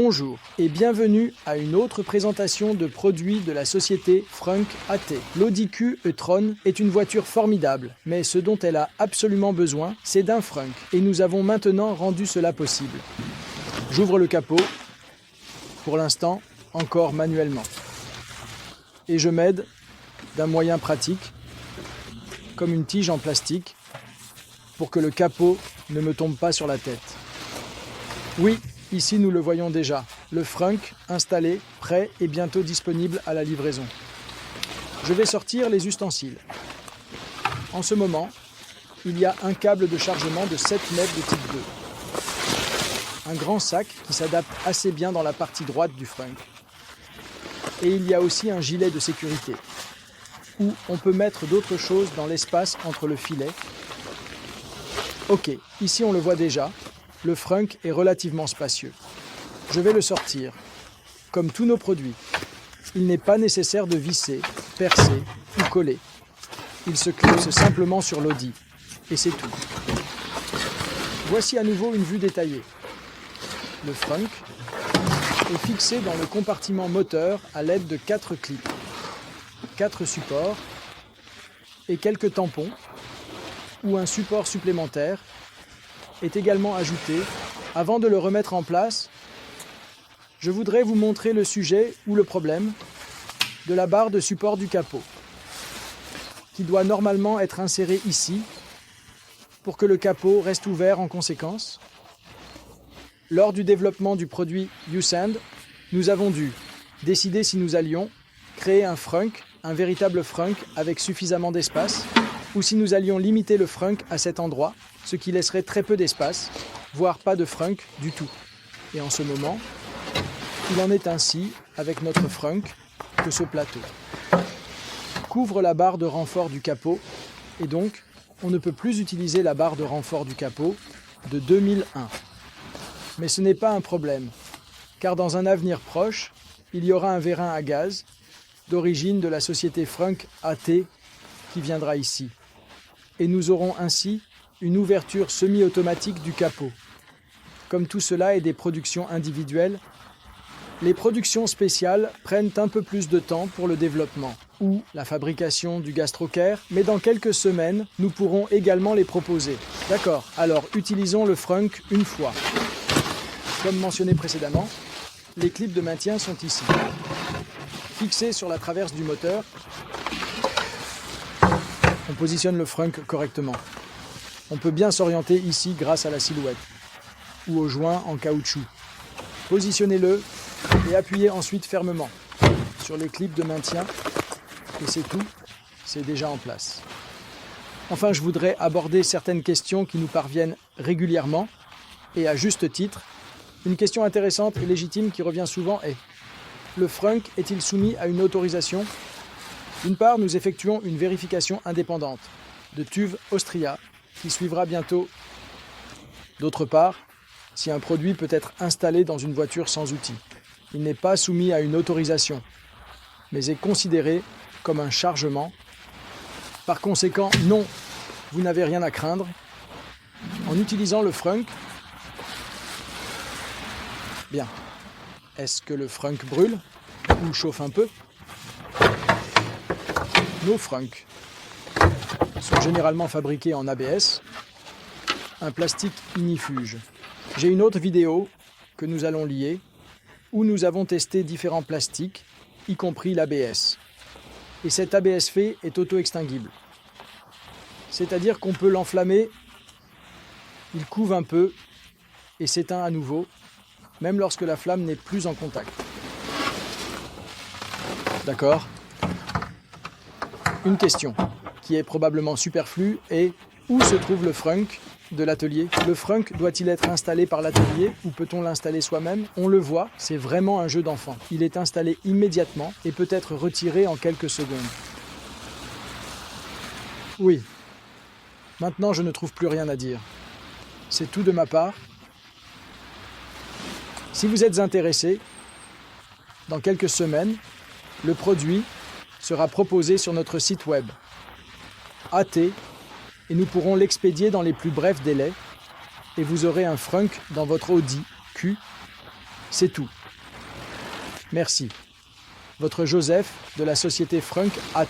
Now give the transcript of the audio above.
Bonjour et bienvenue à une autre présentation de produits de la société Frunk AT. L'Audi Q e-tron est une voiture formidable, mais ce dont elle a absolument besoin, c'est d'un Frunk. Et nous avons maintenant rendu cela possible. J'ouvre le capot, pour l'instant encore manuellement. Et je m'aide d'un moyen pratique, comme une tige en plastique, pour que le capot ne me tombe pas sur la tête. Oui, ici nous le voyons déjà, le Frunk installé, prêt et bientôt disponible à la livraison. Je vais sortir les ustensiles. En ce moment, il y a un câble de chargement de 7 mètres de type 2. Un grand sac qui s'adapte assez bien dans la partie droite du Frunk. Et il y a aussi un gilet de sécurité, où on peut mettre d'autres choses dans l'espace entre le filet. Ok, ici on le voit déjà, le Frunk est relativement spacieux. Je vais le sortir. Comme tous nos produits, il n'est pas nécessaire de visser, percer ou coller. Il se clipse simplement sur l'Audi. Et c'est tout. Voici à nouveau une vue détaillée. Le Frunk est fixé dans le compartiment moteur à l'aide de 4 clips, 4 supports et quelques tampons, où un support supplémentaire est également ajouté. Avant de le remettre en place, je voudrais vous montrer le sujet ou le problème de la barre de support du capot, qui doit normalement être insérée ici pour que le capot reste ouvert en conséquence. Lors du développement du produit U-Sand, nous avons dû décider si nous allions créer un Frunk, un véritable Frunk avec suffisamment d'espace, ou si nous allions limiter le Frunk à cet endroit, ce qui laisserait très peu d'espace, voire pas de Frunk du tout. Et en ce moment, il en est ainsi avec notre Frunk que ce plateau couvre la barre de renfort du capot, et donc on ne peut plus utiliser la barre de renfort du capot de 2001. Mais ce n'est pas un problème, car dans un avenir proche, il y aura un vérin à gaz d'origine de la société Frunk AT qui viendra ici. Et nous aurons ainsi une ouverture semi-automatique du capot. Comme tout cela est des productions individuelles, les productions spéciales prennent un peu plus de temps pour le développement, ou la fabrication du gastrocaire, mais dans quelques semaines, nous pourrons également les proposer. D'accord, alors utilisons le Frunk une fois. Comme mentionné précédemment, les clips de maintien sont ici. Fixés sur la traverse du moteur, on positionne le Frunk correctement. On peut bien s'orienter ici grâce à la silhouette ou au joint en caoutchouc. Positionnez-le et appuyez ensuite fermement sur les clips de maintien et c'est tout, c'est déjà en place. Enfin, je voudrais aborder certaines questions qui nous parviennent régulièrement et à juste titre. Une question intéressante et légitime qui revient souvent est: le Frunk est-il soumis à une autorisation ? D'une part, nous effectuons une vérification indépendante de TÜV Austria qui suivra bientôt. D'autre part, si un produit peut être installé dans une voiture sans outil, il n'est pas soumis à une autorisation, mais est considéré comme un chargement. Par conséquent, non, vous n'avez rien à craindre. En utilisant le Frunk, bien, est-ce que le Frunk brûle ou chauffe un peu ? Nos Frunk sont généralement fabriqués en ABS, un plastique ignifuge. J'ai une autre vidéo que nous allons lier où nous avons testé différents plastiques, y compris l'ABS. Et cet ABS fait est auto-extinguible. C'est-à-dire qu'on peut l'enflammer, il couve un peu et s'éteint à nouveau, même lorsque la flamme n'est plus en contact. D'accord ? Une question qui est probablement superflue est: où se trouve le Frunk de l'atelier ? Le Frunk doit-il être installé par l'atelier ou peut-on l'installer soi-même ? On le voit, c'est vraiment un jeu d'enfant. Il est installé immédiatement et peut être retiré en quelques secondes. Oui. Maintenant, je ne trouve plus rien à dire. C'est tout de ma part. Si vous êtes intéressé, dans quelques semaines, le produit sera proposé sur notre site web AT et nous pourrons l'expédier dans les plus brefs délais et vous aurez un Frunk dans votre Audi Q. C'est tout. Merci. Votre Joseph de la société Frunk AT.